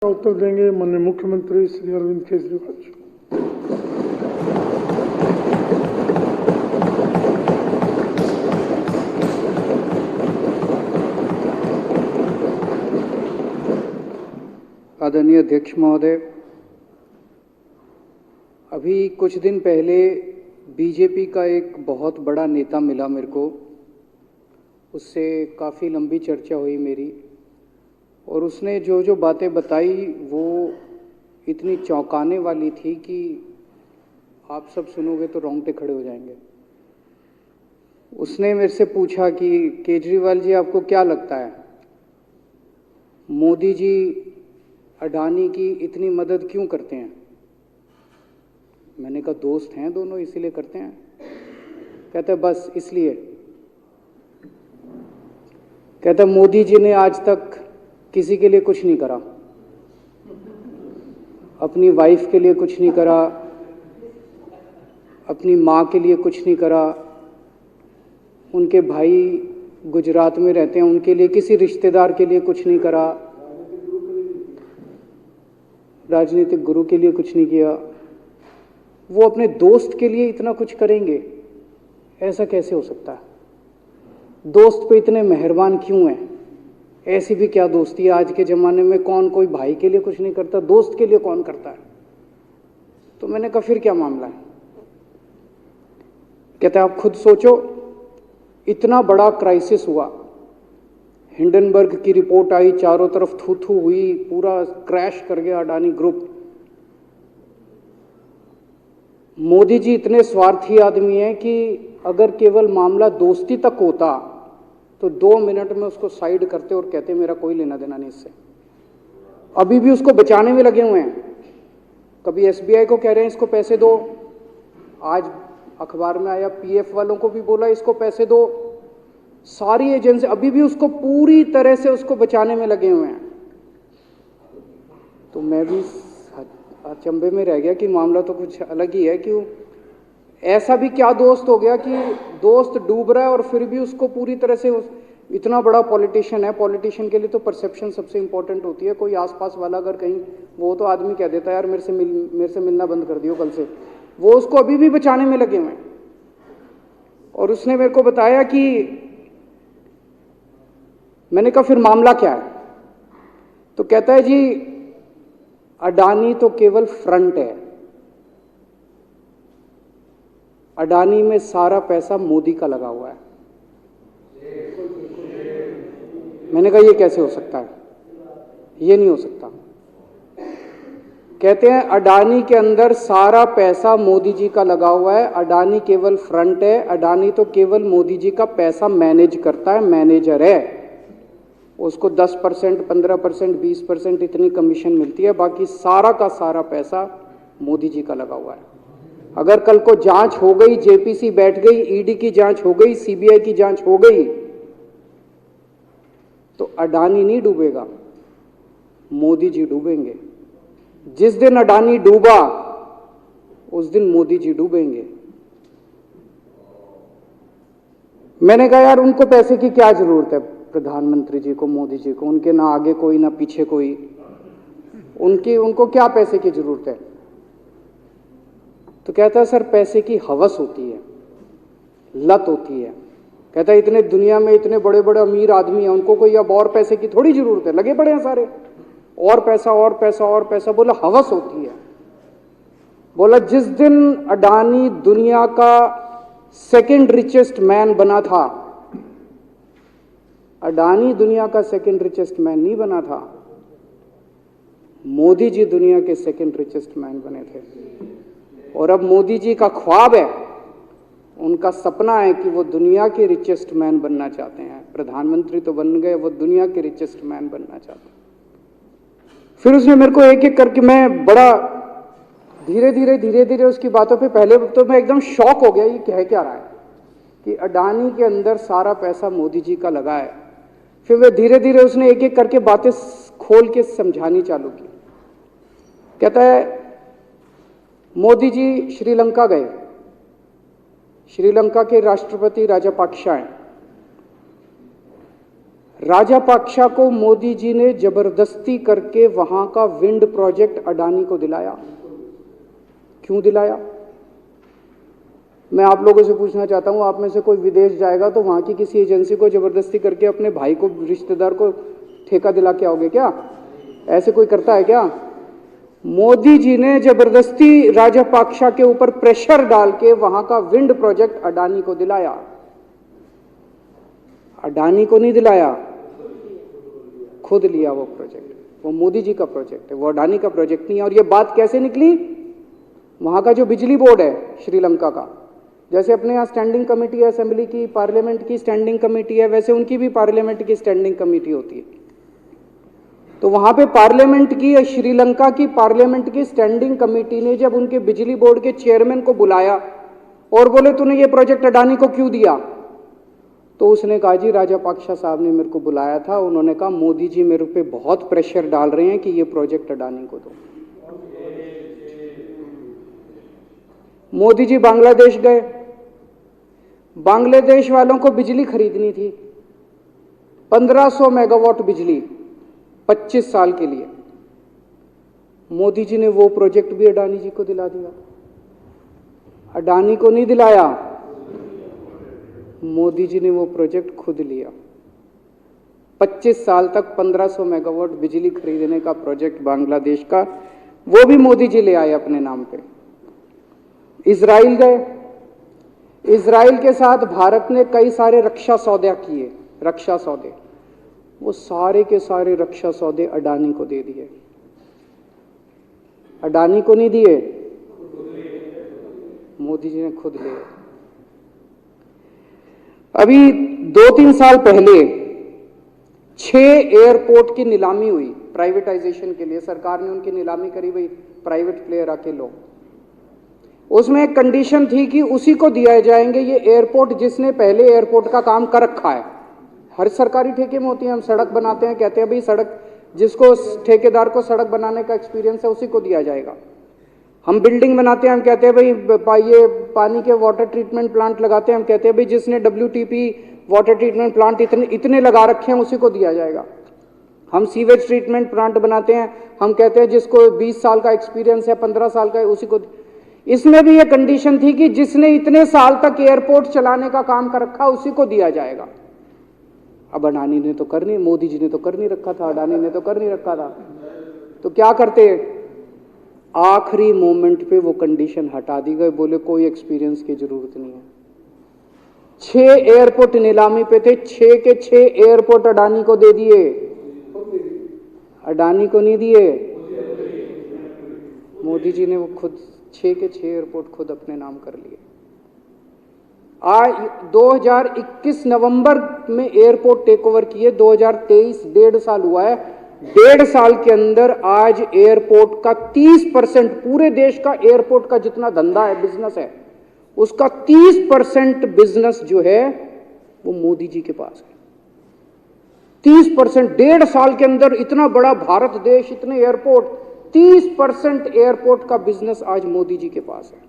उत्तर देंगे माननीय मुख्यमंत्री श्री अरविंद केजरीवाल जी। आदरणीय अध्यक्ष महोदय, अभी कुछ दिन पहले बीजेपी का एक बहुत बड़ा नेता मिला मेरे को। उससे काफ़ी लंबी चर्चा हुई मेरी, और उसने जो जो बातें बताई वो इतनी चौंकाने वाली थी कि आप सब सुनोगे तो रोंगटे खड़े हो जाएंगे। उसने मेरे से पूछा कि केजरीवाल जी, आपको क्या लगता है मोदी जी अडानी की इतनी मदद क्यों करते हैं? मैंने कहा दोस्त हैं दोनों, इसीलिए करते हैं। कहते बस इसलिए। कहते मोदी जी ने आज तक किसी के लिए कुछ नहीं करा, अपनी वाइफ के लिए कुछ नहीं करा, अपनी माँ के लिए कुछ नहीं करा, उनके भाई गुजरात में रहते हैं उनके लिए, किसी रिश्तेदार के लिए कुछ नहीं करा, राजनीतिक गुरु के लिए कुछ नहीं किया। वो अपने दोस्त के लिए इतना कुछ करेंगे, ऐसा कैसे हो सकता है? दोस्त पे इतने मेहरबान क्यों हैं? ऐसी भी क्या दोस्ती है? आज के ज़माने में कौन कोई भाई के लिए कुछ नहीं करता, दोस्त के लिए कौन करता है? तो मैंने कहा फिर क्या मामला है? कहते आप खुद सोचो, इतना बड़ा क्राइसिस हुआ, हिंडनबर्ग की रिपोर्ट आई, चारों तरफ थू थू हुई, पूरा क्रैश कर गया अडानी ग्रुप। मोदी जी इतने स्वार्थी आदमी हैं कि अगर केवल मामला दोस्ती तक होता तो 2 मिनट में उसको साइड करते और कहते मेरा कोई लेना देना नहीं इससे। अभी भी उसको बचाने में लगे हुए हैं। कभी एसबीआई को कह रहे हैं इसको पैसे दो, आज अखबार में आया पीएफ वालों को भी बोला इसको पैसे दो। सारी एजेंसी अभी भी उसको पूरी तरह से उसको बचाने में लगे हुए हैं। तो मैं भी अचंभे में रह गया कि मामला तो कुछ अलग ही है। क्यों ऐसा भी क्या दोस्त हो गया कि दोस्त डूब रहा है और फिर भी उसको पूरी तरह से इतना बड़ा पॉलिटिशियन है। पॉलिटिशियन के लिए तो परसेप्शन सबसे इंपॉर्टेंट होती है। कोई आसपास वाला अगर कहीं, वो तो आदमी कह देता है यार मेरे से मिलना बंद कर दियो कल से, वो उसको अभी भी बचाने में लगे हुए हैं। और उसने मेरे को बताया कि, मैंने कहा फिर मामला क्या है? तो कहता है जी अडानी तो केवल फ्रंट है, अडानी में सारा पैसा मोदी का लगा हुआ है। मैंने कहा ये कैसे हो सकता है? ये नहीं हो सकता। कहते हैं अडानी के अंदर सारा पैसा मोदी जी का लगा हुआ है, अडानी केवल फ्रंट है, अडानी तो केवल मोदी जी का पैसा मैनेज करता है, मैनेजर है। उसको 10%, 15%, 20% इतनी कमीशन मिलती है, बाकी सारा का सारा पैसा मोदी जी का लगा हुआ है। अगर कल को जांच हो गई, जेपीसी बैठ गई, ईडी की जांच हो गई, सीबीआई की जांच हो गई, तो अडानी नहीं डूबेगा, मोदी जी डूबेंगे। जिस दिन अडानी डूबा उस दिन मोदी जी डूबेंगे। मैंने कहा यार उनको पैसे की क्या जरूरत है? प्रधानमंत्री जी को, मोदी जी को, उनके ना आगे कोई ना पीछे कोई, उनको क्या पैसे की जरूरत है? तो कहता है सर पैसे की हवस होती है, लत होती है। कहता है इतने दुनिया में इतने बड़े बड़े अमीर आदमी हैं, उनको कोई अब और पैसे की थोड़ी जरूरत है, लगे पड़े हैं सारे, और पैसा और पैसा और पैसा। बोला हवस होती है। बोला जिस दिन अडानी दुनिया का सेकंड रिचेस्ट मैन बना था, अडानी दुनिया का सेकंड रिचेस्ट मैन नहीं बना था, मोदी जी दुनिया के सेकंड रिचेस्ट मैन बने थे। और अब मोदी जी का ख्वाब है, उनका सपना है कि वो दुनिया के रिचेस्ट मैन बनना चाहते हैं। प्रधानमंत्री तो बन गए, वो दुनिया के रिचेस्ट मैन बनना चाहते हैं। फिर उसने मेरे को एक एक करके, मैं बड़ा धीरे धीरे उसकी बातों पे, पहले तो मैं एकदम शॉक हो गया ये कह क्या रहा है कि अडानी के अंदर सारा पैसा मोदी जी का लगा है। फिर वे धीरे धीरे उसने एक एक करके बातें खोल के समझानी चालू की। कहता है मोदी जी श्रीलंका गए, श्रीलंका के राष्ट्रपति राजापाक्सा हैं। राजापाक्षा को मोदी जी ने जबरदस्ती करके वहां का विंड प्रोजेक्ट अडानी को दिलाया। क्यों दिलाया? मैं आप लोगों से पूछना चाहता हूं, आप में से कोई विदेश जाएगा तो वहां की किसी एजेंसी को जबरदस्ती करके अपने भाई को, रिश्तेदार को ठेका दिला के आओगे क्या? ऐसे कोई करता है क्या? मोदी जी ने जबरदस्ती राजापाक्षा के ऊपर प्रेशर डाल के वहां का विंड प्रोजेक्ट अडानी को दिलाया। अडानी को नहीं दिलाया, खुद लिया वो प्रोजेक्ट। वो मोदी जी का प्रोजेक्ट है, वो अडानी का प्रोजेक्ट नहीं है। और ये बात कैसे निकली? वहां का जो बिजली बोर्ड है श्रीलंका का, जैसे अपने यहाँ स्टैंडिंग कमेटी है असेंबली की, पार्लियामेंट की स्टैंडिंग कमेटी है, वैसे उनकी भी पार्लियामेंट की स्टैंडिंग कमेटी होती है। तो वहां पे पार्लियामेंट की, श्रीलंका की पार्लियामेंट की स्टैंडिंग कमेटी ने जब उनके बिजली बोर्ड के चेयरमैन को बुलाया और बोले तूने ये प्रोजेक्ट अडानी को क्यों दिया, तो उसने कहा जी राजापाक्षा साहब ने मेरे को बुलाया था, उन्होंने कहा मोदी जी मेरे पे बहुत प्रेशर डाल रहे हैं कि ये प्रोजेक्ट अडानी को दो। मोदी जी बांग्लादेश गए, बांग्लादेश वालों को बिजली खरीदनी थी, 1500 मेगावाट बिजली 25 साल के लिए। मोदी जी ने वो प्रोजेक्ट भी अडानी जी को दिला दिया। अडानी को नहीं दिलाया, मोदी जी ने वो प्रोजेक्ट खुद लिया। 25 साल तक 1500 मेगावाट बिजली खरीदने का प्रोजेक्ट बांग्लादेश का, वो भी मोदी जी ले आए अपने नाम पे। इजराइल गए, इजराइल के साथ भारत ने कई सारे रक्षा सौदे किए, रक्षा सौदे, वो सारे के सारे रक्षा सौदे अडानी को दे दिए। अडानी को नहीं दिए, मोदी जी ने खुद लिए। अभी 2-3 साल पहले 6 एयरपोर्ट की नीलामी हुई प्राइवेटाइजेशन के लिए, सरकार ने उनकी नीलामी करी, भाई प्राइवेट प्लेयर आके लो। उसमें एक कंडीशन थी कि उसी को दिया जाएंगे ये एयरपोर्ट जिसने पहले एयरपोर्ट का काम कर रखा है। हर सरकारी ठेके में होती है, हम सड़क बनाते हैं, कहते हैं भाई सड़क, जिसको ठेकेदार को सड़क बनाने का एक्सपीरियंस है उसी को दिया जाएगा। हम बिल्डिंग बनाते हैं, हम कहते हैं भाई ये पानी के वाटर ट्रीटमेंट प्लांट लगाते हैं, हम कहते हैं भाई जिसने WTP वाटर ट्रीटमेंट प्लांट इतने लगा रखे हैं उसी को दिया जाएगा। हम सीवेज ट्रीटमेंट प्लांट बनाते हैं, हम कहते हैं जिसको 20 साल का एक्सपीरियंस है, 15 साल का है, उसी को। इसमें भी ये कंडीशन थी कि जिसने इतने साल तक एयरपोर्ट चलाने का काम कर रखा उसी को दिया जाएगा। अब अडानी ने तो कर नहीं, मोदी जी ने तो कर नहीं रखा था, अडानी ने तो कर नहीं रखा था, तो क्या करते? आखिरी मोमेंट पे वो कंडीशन हटा दी गई, बोले कोई एक्सपीरियंस की जरूरत नहीं है। 6 एयरपोर्ट नीलामी पे थे, 6 के 6 एयरपोर्ट अडानी को दे दिए, अडानी को नहीं दिए। मोदी जी ने वो खुद 6 के 6 एयरपोर्ट खुद अपने नाम कर लिए। आज 2021 नवंबर में एयरपोर्ट टेक ओवर किए, 2023 1.5 साल हुआ है। 1.5 साल के अंदर आज एयरपोर्ट का 30%, पूरे देश का एयरपोर्ट का जितना धंधा है, बिजनेस है, उसका 30% बिजनेस जो है वो मोदी जी के पास है। 30%, 1.5 साल के अंदर इतना बड़ा भारत देश, इतने एयरपोर्ट, 30% एयरपोर्ट का बिजनेस आज मोदी जी के पास है।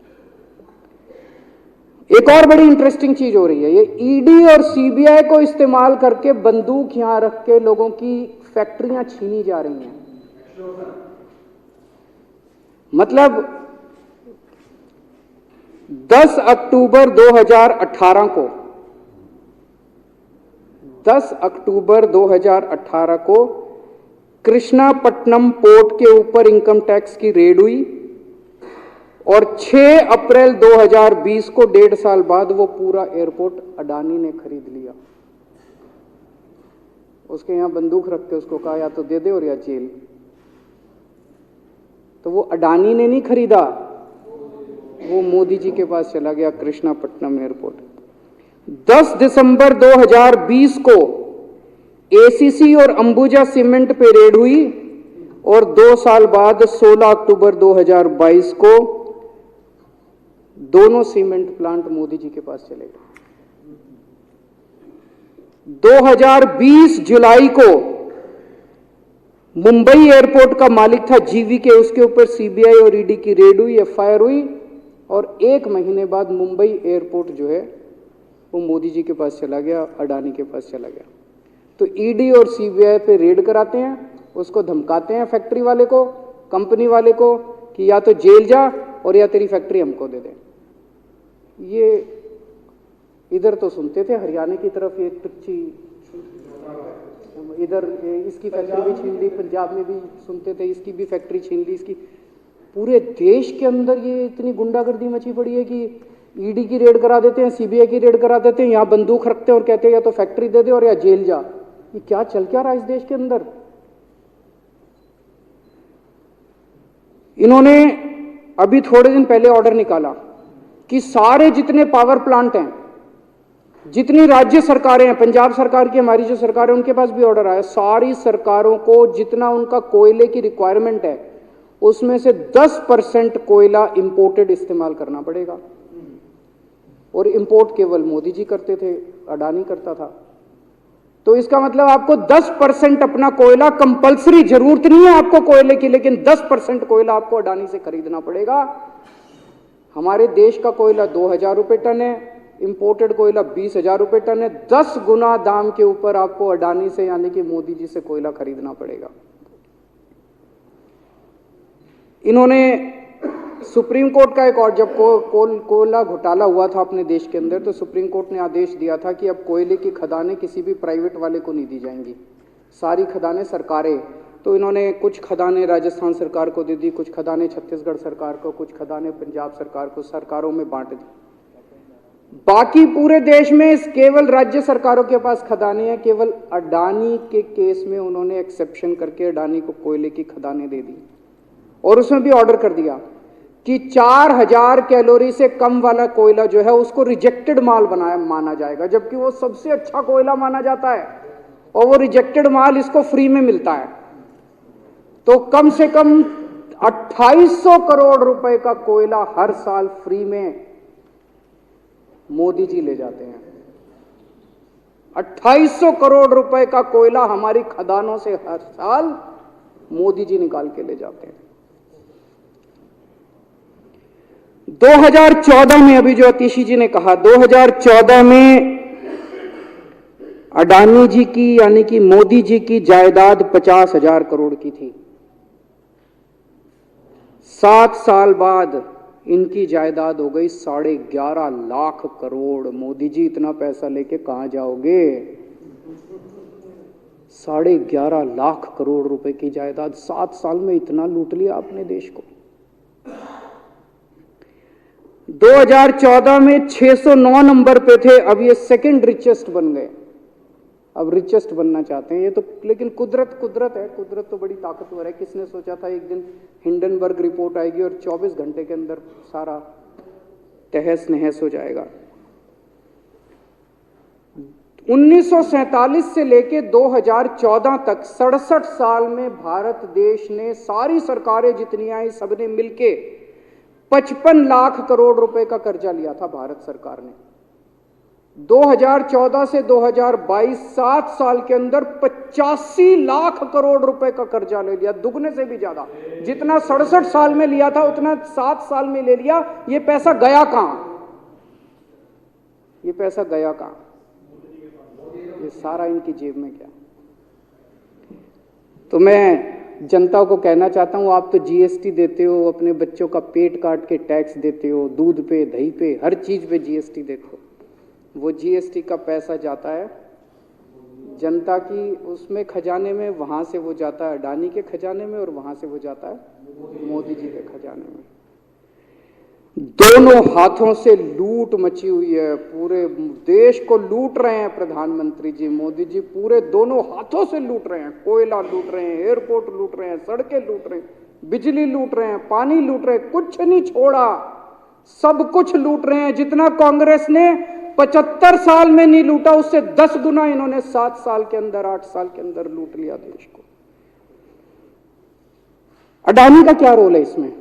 एक और बड़ी इंटरेस्टिंग चीज हो रही है, ये ईडी और सीबीआई को इस्तेमाल करके बंदूक यहां रख के लोगों की फैक्ट्रियां छीनी जा रही हैं। मतलब 10 अक्टूबर 2018 को, 10 अक्टूबर 2018 को कृष्णापट्टनम पोर्ट के ऊपर इनकम टैक्स की रेड हुई और 6 अप्रैल 2020 को 1.5 साल बाद वो पूरा एयरपोर्ट अडानी ने खरीद लिया। उसके यहां बंदूक रख के उसको कहा या तो दे दे और या जेल। तो वो अडानी ने नहीं खरीदा, वो मोदी जी के पास चला गया कृष्णापट्टनम एयरपोर्ट। 10 दिसंबर 2020 को एसीसी और अंबुजा सीमेंट पे रेड हुई और 2 साल बाद 16 अक्टूबर 2022 को दोनों सीमेंट प्लांट मोदी जी के पास चले गए। 2020 जुलाई को मुंबई एयरपोर्ट का मालिक था जीवीके, उसके ऊपर सीबीआई और ईडी की रेड हुई, एफआईआर हुई और 1 महीने बाद मुंबई एयरपोर्ट जो है वो मोदी जी के पास चला गया, अडानी के पास चला गया। तो ईडी और सीबीआई पे रेड कराते हैं, उसको धमकाते हैं फैक्ट्री वाले को, कंपनी वाले को कि या तो जेल जा और या तेरी फैक्ट्री हमको दे दे। ये इधर तो सुनते थे हरियाणा की तरफ ये टुच्ची, इधर इसकी फैक्ट्री भी छीन ली, पंजाब में भी सुनते थे इसकी भी फैक्ट्री छीन ली, इसकी। पूरे देश के अंदर ये इतनी गुंडागर्दी मची पड़ी है कि ईडी की रेड करा देते हैं, सीबीआई की रेड करा देते हैं, यहाँ बंदूक रखते हैं और कहते हैं या तो फैक्ट्री दे दे और या जेल जा। ये क्या चल क्या रहा है इस देश के अंदर? इन्होंने अभी थोड़े दिन पहले ऑर्डर निकाला कि सारे जितने पावर प्लांट हैं, जितनी राज्य सरकारें हैं, पंजाब सरकार की, हमारी जो सरकार है, उनके पास भी ऑर्डर आया, सारी सरकारों को जितना उनका कोयले की रिक्वायरमेंट है उसमें से 10% कोयला इंपोर्टेड इस्तेमाल करना पड़ेगा। और इंपोर्ट केवल मोदी जी करते थे, अडानी करता था। तो इसका मतलब आपको 10% अपना कोयला कंपलसरी, जरूरत नहीं है आपको कोयले की, लेकिन 10% कोयला आपको अडानी से खरीदना पड़ेगा। हमारे देश का कोयला 2000 रुपये टन है, इंपोर्टेड कोयला 20,000 रुपये टन है। 10 गुना दाम के ऊपर आपको अडानी से यानी कि मोदी जी से कोयला खरीदना पड़ेगा। इन्होंने सुप्रीम कोर्ट का एक और, जब कोयला घोटाला हुआ था अपने देश के अंदर, तो सुप्रीम कोर्ट ने आदेश दिया था कि अब कोयले की खदानें किसी भी प्राइवेट वाले को नहीं दी जाएंगी, सारी खदानें सरकारें। तो इन्होंने कुछ खदानें राजस्थान सरकार को दे दी, कुछ खदानें छत्तीसगढ़ सरकार को, कुछ खदानें पंजाब सरकार को, सरकारों में बांट दी। बाकी पूरे देश में केवल राज्य सरकारों के पास खदानें हैं। केवल अडानी के केस में उन्होंने एक्सेप्शन करके अडानी को कोयले की खदानें दे दी और उसमें भी ऑर्डर कर दिया कि 4000 कैलोरी से कम वाला कोयला जो है उसको रिजेक्टेड माल माना जाएगा, जबकि वो सबसे अच्छा कोयला माना जाता है और वो रिजेक्टेड माल इसको फ्री में मिलता है। तो कम से कम 2800 करोड़ रुपए का कोयला हर साल फ्री में मोदी जी ले जाते हैं। 2800 करोड़ रुपए का कोयला हमारी खदानों से हर साल मोदी जी निकाल के ले जाते हैं। 2014 में, अभी जो अतिशी जी ने कहा, 2014 में अडानी जी की यानी कि मोदी जी की जायदाद 50,000 करोड़ की थी। 7 साल बाद इनकी जायदाद हो गई 11.5 लाख करोड़। मोदी जी इतना पैसा लेके कहां जाओगे? 11.5 लाख करोड़ रुपए की जायदाद, 7 साल में इतना लूट लिया आपने देश को। 2014 में 609 नंबर पे थे, अब ये सेकंड रिचेस्ट बन गए, अब रिचेस्ट बनना चाहते हैं। ये तो लेकिन कुदरत है, कुदरत तो बड़ी ताकतवर है। किसने सोचा था एक दिन हिंडनबर्ग रिपोर्ट आएगी और 24 घंटे के अंदर सारा तहस नहस हो जाएगा। 1947 से लेके 2014 तक 67 साल में भारत देश ने, सारी सरकारें जितनी आई सबने मिलके 55 लाख करोड़ रुपए का कर्जा लिया था भारत सरकार ने। 2014 से 2022 7 साल के अंदर 85 लाख करोड़ रुपए का कर्जा ले लिया, दुगने से भी ज्यादा। जितना 67 साल में लिया था उतना 7 साल में ले लिया। ये पैसा गया कहां? ये पैसा गया कहां? ये सारा इनकी जेब में गया। तो मैं जनता को कहना चाहता हूं, आप तो जीएसटी देते हो, अपने बच्चों का पेट काट के टैक्स देते हो, दूध पे, दही पे, हर चीज पे जीएसटी देते हो। वो जीएसटी का पैसा जाता है जनता की उसमें खजाने में, वहां से वो जाता है अडानी के खजाने में और वहां से वो जाता है मोदी जी के खजाने में। दोनों हाथों से लूट मची हुई है, पूरे देश को लूट रहे हैं प्रधानमंत्री जी, मोदी जी पूरे दोनों हाथों से लूट रहे हैं। कोयला लूट रहे हैं, एयरपोर्ट लूट रहे हैं, सड़कें लूट रहे हैं, बिजली लूट रहे हैं, पानी लूट रहे हैं, कुछ नहीं छोड़ा, सब कुछ लूट रहे हैं। जितना कांग्रेस ने 75 साल में नहीं लूटा, उससे 10 गुना इन्होंने 7 साल के अंदर, 8 साल के अंदर लूट लिया देश को। अडानी का क्या रोल है इसमें?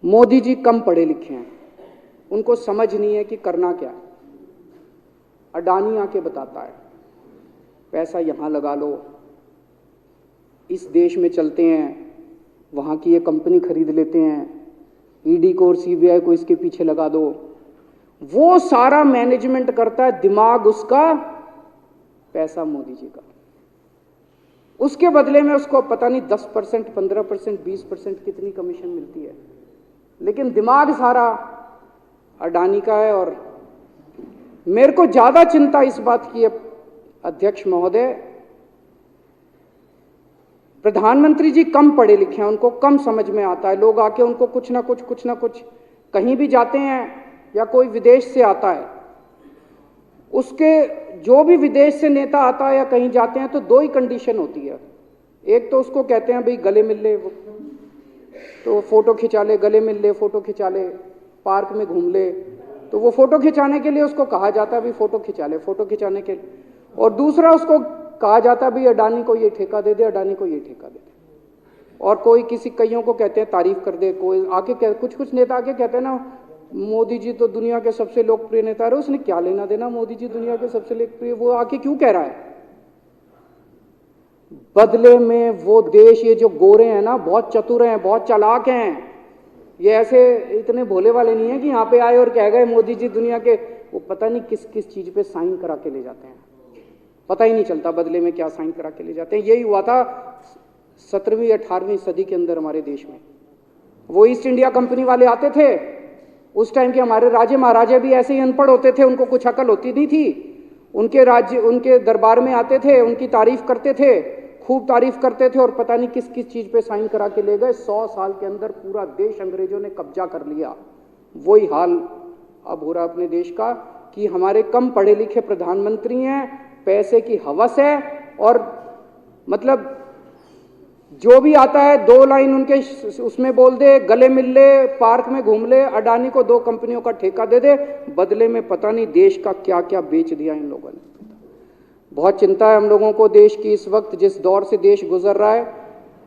मोदी जी कम पढ़े लिखे हैं, उनको समझ नहीं है कि करना क्या है। अडानी आके बताता है पैसा यहां लगा लो, इस देश में चलते हैं, वहां की ये कंपनी खरीद लेते हैं, ईडी को और सीबीआई को इसके पीछे लगा दो। वो सारा मैनेजमेंट करता है, दिमाग उसका पैसा मोदी जी का। उसके बदले में उसको पता नहीं 10%, 15%, 20% कितनी कमीशन मिलती है, लेकिन दिमाग सारा अडानी का है। और मेरे को ज्यादा चिंता इस बात की है अध्यक्ष महोदय, प्रधानमंत्री जी कम पढ़े लिखे हैं, उनको कम समझ में आता है। लोग आके उनको कुछ ना कुछ कहीं भी जाते हैं या कोई विदेश से आता है, उसके जो भी विदेश से नेता आता है या कहीं जाते हैं तो दो ही कंडीशन होती है। एक तो उसको कहते हैं भाई गले मिल ले, तो फोटो खिंचा ले, गले मिल ले, फोटो खिंचा ले, पार्क में घूम ले, तो वो फोटो खिंचाने के लिए उसको कहा जाता है भाई फोटो खिंचा ले, फोटो खिंचाने के। और दूसरा उसको कहा जाता है भाई अडानी को ये ठेका दे दे, अडानी को ये ठेका दे दे। और कोई किसी कईयों को कहते हैं तारीफ कर दे, कोई आके कुछ नेता आके कहते हैं ना मोदी जी तो दुनिया के सबसे लोकप्रिय नेता है। उसने क्या लेना देना मोदी जी दुनिया के सबसे लोकप्रिय, वो आके क्यों कह रहा है? बदले में वो देश, ये जो गोरे हैं ना, बहुत चतुर हैं, बहुत चालाक हैं, ये ऐसे इतने भोले वाले नहीं है कि यहाँ पे आए और कह गए मोदी जी दुनिया के, वो पता नहीं किस किस चीज पे साइन करा के ले जाते हैं, पता ही नहीं चलता बदले में क्या साइन करा के ले जाते हैं। यही हुआ था 17वीं 18वीं सदी के अंदर हमारे देश में। वो ईस्ट इंडिया कंपनी वाले आते थे, उस टाइम के हमारे राजे महाराजे भी ऐसे ही अनपढ़ होते थे, उनको कुछ अकल होती नहीं थी। उनके राज्य, उनके दरबार में आते थे, उनकी तारीफ करते थे, खूब तारीफ करते थे, और पता नहीं किस किस चीज पे साइन करा के ले गए। 100 साल के अंदर पूरा देश अंग्रेजों ने कब्जा कर लिया। वही हाल अब हो रहा अपने देश का कि हमारे कम पढ़े लिखे प्रधानमंत्री हैं, पैसे की हवस है, और मतलब जो भी आता है 2 लाइन उनके उसमें बोल दे, गले मिल ले, पार्क में घूम ले, अडानी को 2 कंपनियों का ठेका दे दे, बदले में पता नहीं देश का क्या क्या बेच दिया इन लोगों ने। बहुत चिंता है हम लोगों को देश की इस वक्त, जिस दौर से देश गुजर रहा है।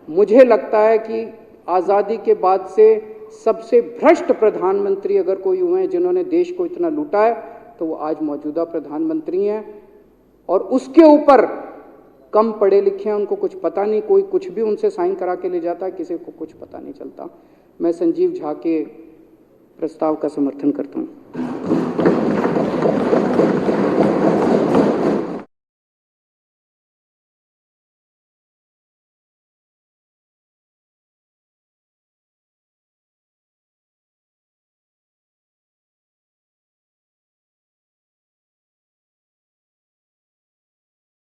मुझे लगता है कि आज़ादी के बाद से सबसे भ्रष्ट प्रधानमंत्री अगर कोई हुए हैं जिन्होंने देश को इतना लूटा है, तो वो आज मौजूदा प्रधानमंत्री हैं। और उसके ऊपर कम पढ़े लिखे हैं, उनको कुछ पता नहीं, कोई कुछ भी उनसे साइन करा के ले जाता है, किसी को कुछ पता नहीं चलता। मैं संजीव झा के प्रस्ताव का समर्थन करता हूँ।